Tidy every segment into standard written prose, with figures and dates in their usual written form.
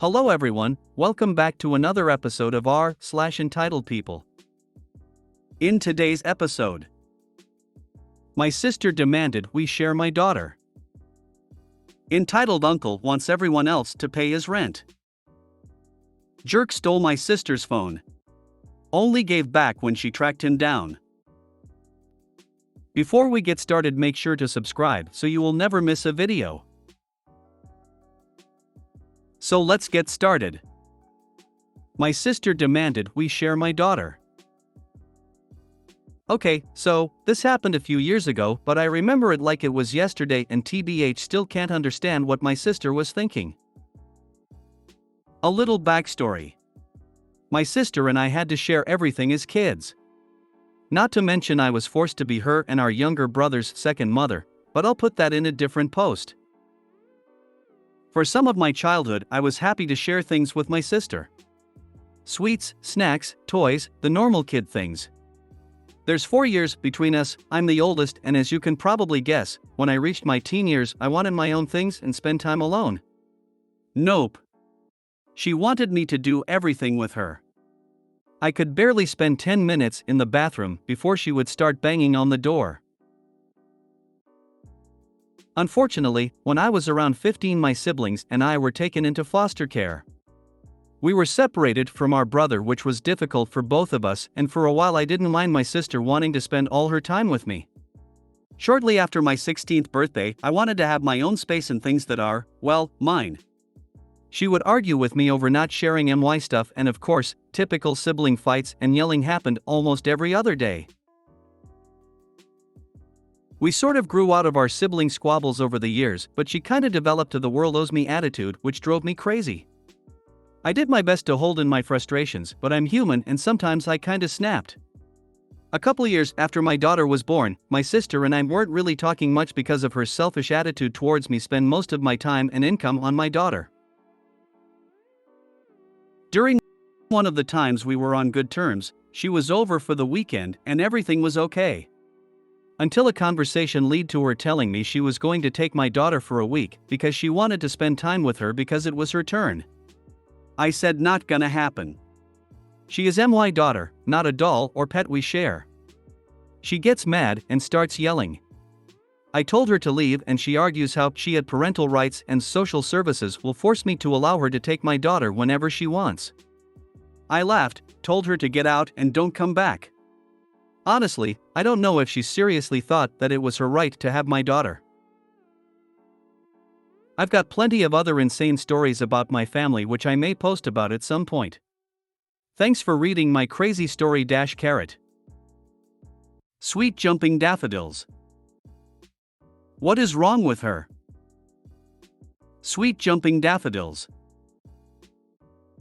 Hello everyone, welcome back to another episode of r/Entitled People. In today's episode, my sister demanded we share my daughter. Entitled uncle wants everyone else to pay his rent. Jerk stole my sister's phone. Only gave back when she tracked him down. Before we get started, make sure to subscribe so you will never miss a video. So let's get started. My sister demanded we share my daughter. Okay, so this happened a few years ago, but I remember it like it was yesterday, and TBH still can't understand what my sister was thinking. A little backstory. My sister and I had to share everything as kids. Not to mention I was forced to be her and our younger brother's second mother, but I'll put that in a different post. For some of my childhood, I was happy to share things with my sister. Sweets, snacks, toys, the normal kid things. There's 4 years between us, I'm the oldest, and as you can probably guess, when I reached my teen years, I wanted my own things and spend time alone. Nope. She wanted me to do everything with her. I could barely spend 10 minutes in the bathroom before she would start banging on the door. Unfortunately, when I was around 15, my siblings and I were taken into foster care. We were separated from our brother, which was difficult for both of us, and for a while I didn't mind my sister wanting to spend all her time with me. Shortly after my 16th birthday, I wanted to have my own space and things that are, well, mine. She would argue with me over not sharing my stuff, and of course, typical sibling fights and yelling happened almost every other day. We sort of grew out of our sibling squabbles over the years, but she kinda developed a the world owes me attitude, which drove me crazy. I did my best to hold in my frustrations, but I'm human and sometimes I kinda snapped. A couple years after my daughter was born, my sister and I weren't really talking much because of her selfish attitude towards me. Spend most of my time and income on my daughter. During one of the times we were on good terms, she was over for the weekend and everything was okay. Until a conversation led to her telling me she was going to take my daughter for a week because she wanted to spend time with her because it was her turn. I said not gonna happen. She is my daughter, not a doll or pet we share. She gets mad and starts yelling. I told her to leave and she argues how she had parental rights and social services will force me to allow her to take my daughter whenever she wants. I laughed, told her to get out and don't come back. Honestly, I don't know if she seriously thought that it was her right to have my daughter. I've got plenty of other insane stories about my family which I may post about at some point. Thanks for reading my crazy story. Carrot. Sweet jumping daffodils. What is wrong with her? Sweet jumping daffodils.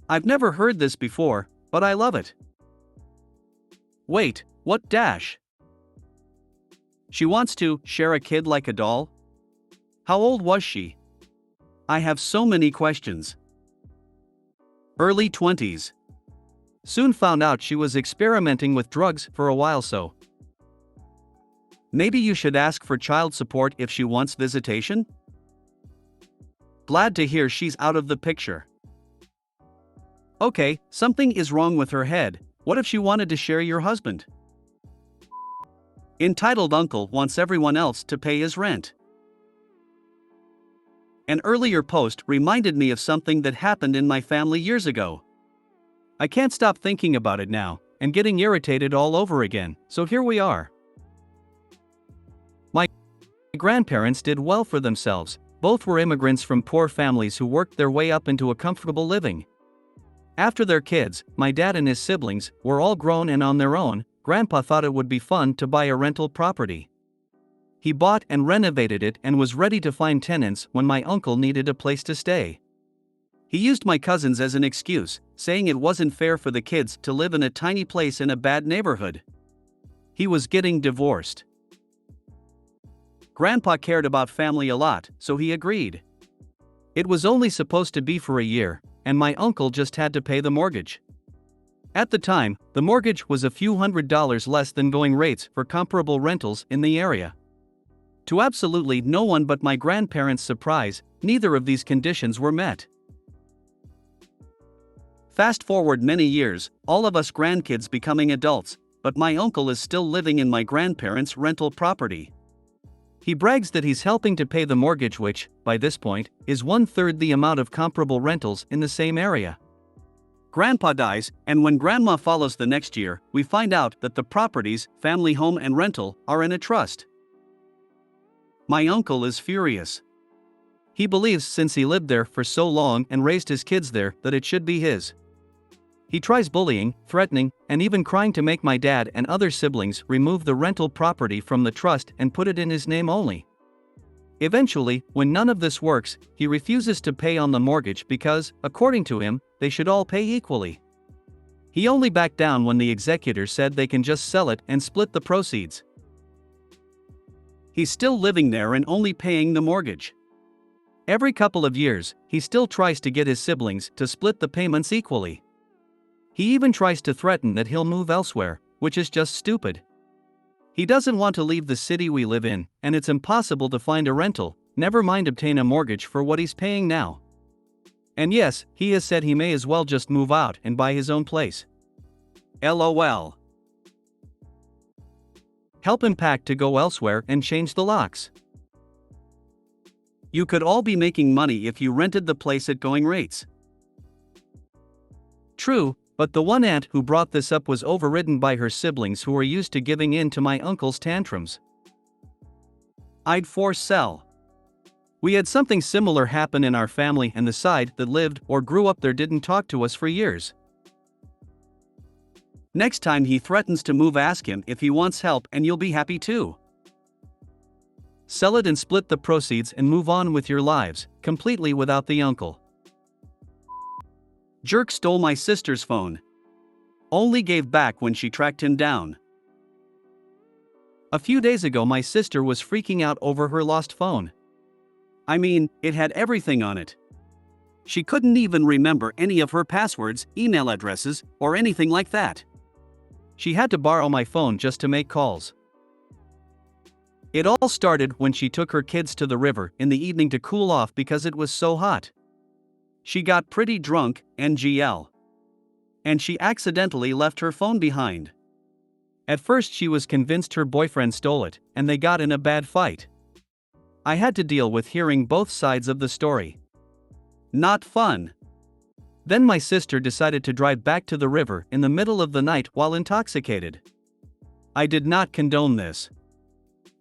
I've never heard this before, but I love it. Wait, what dash? She wants to share a kid like a doll? How old was she? I have so many questions. Early 20s. Soon found out she was experimenting with drugs for a while, so maybe you should ask for child support if she wants visitation? Glad to hear she's out of the picture. Okay, something is wrong with her head. What if she wanted to share your husband? Entitled uncle wants everyone else to pay his rent. An earlier post reminded me of something that happened in my family years ago. I can't stop thinking about it now, and getting irritated all over again, so here we are. My grandparents did well for themselves. Both were immigrants from poor families who worked their way up into a comfortable living. After their kids, my dad and his siblings, were all grown and on their own, Grandpa thought it would be fun to buy a rental property. He bought and renovated it and was ready to find tenants when my uncle needed a place to stay. He used my cousins as an excuse, saying it wasn't fair for the kids to live in a tiny place in a bad neighborhood. He was getting divorced. Grandpa cared about family a lot, so he agreed. It was only supposed to be for a year, and my uncle just had to pay the mortgage. At the time, the mortgage was a few $100s less than going rates for comparable rentals in the area. To absolutely no one but my grandparents' surprise, neither of these conditions were met. Fast forward many years, all of us grandkids becoming adults, but my uncle is still living in my grandparents' rental property. He brags that he's helping to pay the mortgage, which, by this point, is 1/3 the amount of comparable rentals in the same area. Grandpa dies, and when Grandma follows the next year, we find out that the properties, family home and rental, are in a trust. My uncle is furious. He believes since he lived there for so long and raised his kids there that it should be his. He tries bullying, threatening, and even crying to make my dad and other siblings remove the rental property from the trust and put it in his name only. Eventually, when none of this works, he refuses to pay on the mortgage because, according to him, they should all pay equally. He only backed down when the executor said they can just sell it and split the proceeds. He's still living there and only paying the mortgage. Every couple of years, he still tries to get his siblings to split the payments equally. He even tries to threaten that he'll move elsewhere, which is just stupid. He doesn't want to leave the city we live in, and it's impossible to find a rental, never mind obtain a mortgage for what he's paying now. And yes, he has said he may as well just move out and buy his own place. LOL. Help him pack to go elsewhere and change the locks. You could all be making money if you rented the place at going rates. True, but the one aunt who brought this up was overridden by her siblings who were used to giving in to my uncle's tantrums. I'd force sell. We had something similar happen in our family, and the side that lived or grew up there didn't talk to us for years. Next time he threatens to move, ask him if he wants help and you'll be happy too. Sell it and split the proceeds and move on with your lives, completely without the uncle. Jerk stole my sister's phone. Only gave back when she tracked him down. A few days ago, my sister was freaking out over her lost phone. I mean, it had everything on it. She couldn't even remember any of her passwords, email addresses, or anything like that. She had to borrow my phone just to make calls. It all started when she took her kids to the river in the evening to cool off because it was so hot. She got pretty drunk, NGL. And she accidentally left her phone behind. At first she was convinced her boyfriend stole it, and they got in a bad fight. I had to deal with hearing both sides of the story. Not fun. Then my sister decided to drive back to the river in the middle of the night while intoxicated. I did not condone this.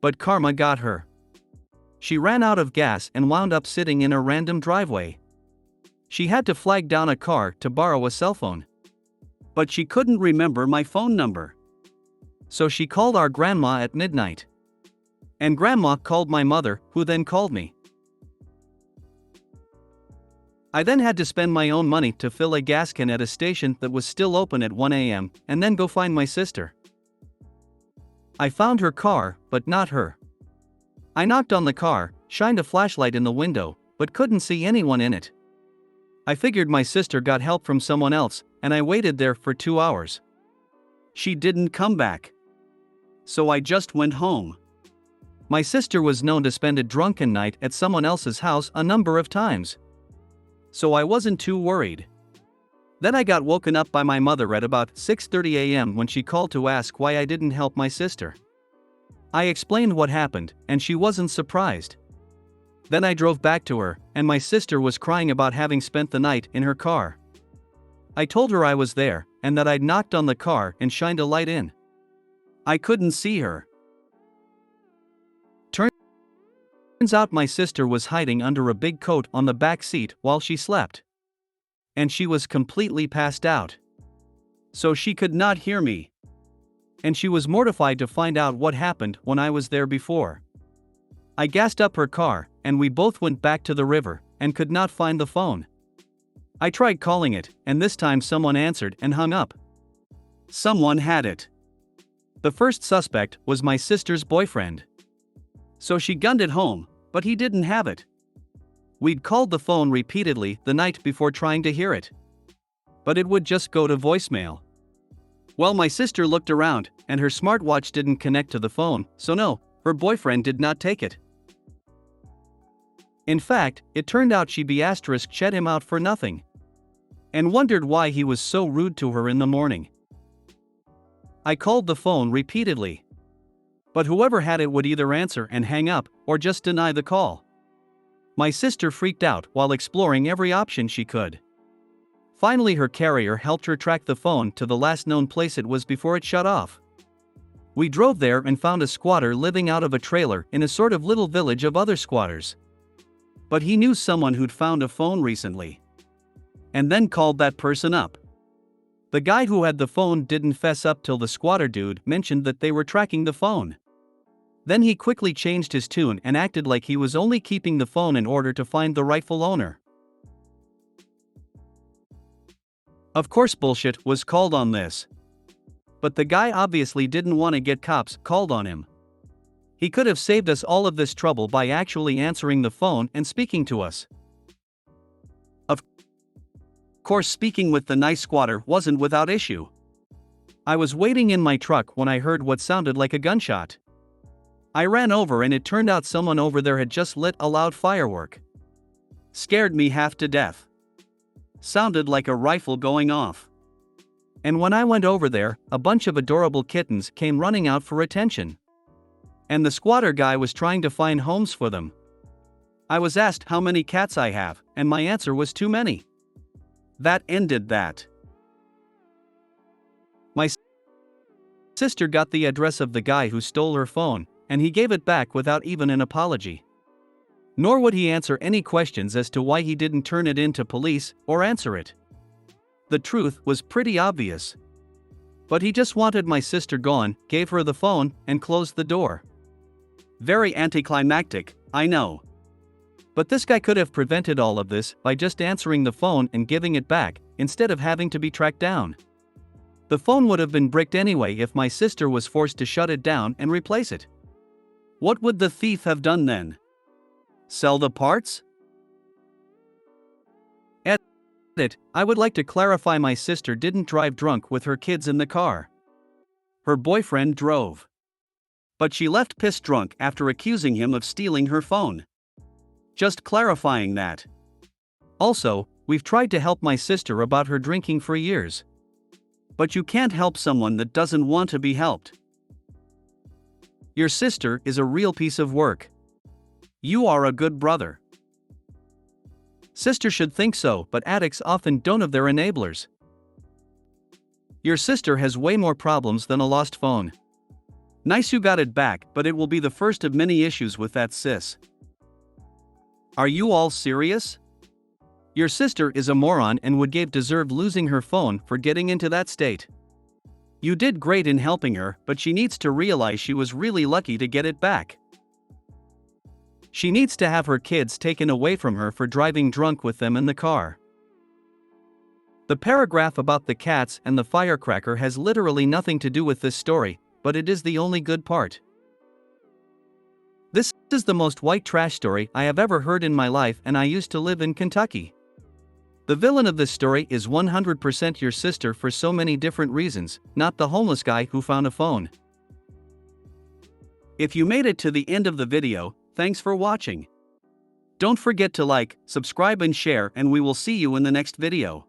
But karma got her. She ran out of gas and wound up sitting in a random driveway. She had to flag down a car to borrow a cell phone. But she couldn't remember my phone number. So she called our grandma at midnight. And grandma called my mother, who then called me. I then had to spend my own money to fill a gas can at a station that was still open at 1 a.m. and then go find my sister. I found her car, but not her. I knocked on the car, shined a flashlight in the window, but couldn't see anyone in it. I figured my sister got help from someone else, and I waited there for 2 hours. She didn't come back. So I just went home. My sister was known to spend a drunken night at someone else's house a number of times. So I wasn't too worried. Then I got woken up by my mother at about 6:30 a.m. when she called to ask why I didn't help my sister. I explained what happened, and she wasn't surprised. Then I drove back to her, and my sister was crying about having spent the night in her car. I told her I was there, and that I'd knocked on the car and shined a light in. I couldn't see her. Turns out my sister was hiding under a big coat on the back seat while she slept. And she was completely passed out. So she could not hear me. And she was mortified to find out what happened when I was there before. I gassed up her car, and we both went back to the river, and could not find the phone. I tried calling it, and this time someone answered and hung up. Someone had it. The first suspect was my sister's boyfriend. So she gunned it home, but he didn't have it. We'd called the phone repeatedly the night before trying to hear it. But it would just go to voicemail. Well, my sister looked around, and her smartwatch didn't connect to the phone, so no, her boyfriend did not take it. In fact, it turned out she *checked him out for nothing. and wondered why he was so rude to her in the morning. I called the phone repeatedly, but whoever had it would either answer and hang up, or just deny the call. My sister freaked out while exploring every option she could. Finally, her carrier helped her track the phone to the last known place it was before it shut off. We drove there and found a squatter living out of a trailer in a sort of little village of other squatters. But he knew someone who'd found a phone recently, and then called that person up. The guy who had the phone didn't fess up till the squatter dude mentioned that they were tracking the phone. Then he quickly changed his tune and acted like he was only keeping the phone in order to find the rightful owner. Of course, bullshit was called on this. But the guy obviously didn't want to get cops called on him. He could have saved us all of this trouble by actually answering the phone and speaking to us. Of course, speaking with the nice squatter wasn't without issue. I was waiting in my truck when I heard what sounded like a gunshot. I ran over and it turned out someone over there had just lit a loud firework. Scared me half to death. Sounded like a rifle going off. And when I went over there, a bunch of adorable kittens came running out for attention. And the squatter guy was trying to find homes for them. I was asked how many cats I have, and my answer was too many. That ended that. My sister got the address of the guy who stole her phone, and he gave it back without even an apology. Nor would he answer any questions as to why he didn't turn it in to police or answer it. The truth was pretty obvious. But he just wanted my sister gone, gave her the phone, and closed the door. Very anticlimactic, I know. But this guy could have prevented all of this by just answering the phone and giving it back, instead of having to be tracked down. The phone would have been bricked anyway if my sister was forced to shut it down and replace it. What would the thief have done then? Sell the parts? Edit, I would like to clarify my sister didn't drive drunk with her kids in the car. Her boyfriend drove. But she left pissed drunk after accusing him of stealing her phone. Just clarifying that. Also, we've tried to help my sister about her drinking for years. But you can't help someone that doesn't want to be helped. Your sister is a real piece of work. You are a good brother. Sister should think so, but addicts often don't of their enablers. Your sister has way more problems than a lost phone. Nice you got it back, but it will be the first of many issues with that sis. Are you all serious? Your sister is a moron and would deserve losing her phone for getting into that state. You did great in helping her, but she needs to realize she was really lucky to get it back. She needs to have her kids taken away from her for driving drunk with them in the car. The paragraph about the cats and the firecracker has literally nothing to do with this story, but it is the only good part. This is the most white trash story I have ever heard in my life, and I used to live in Kentucky. The villain of this story is 100% your sister for so many different reasons, not the homeless guy who found a phone. If you made it to the end of the video, thanks for watching. Don't forget to like, subscribe and share, and we will see you in the next video.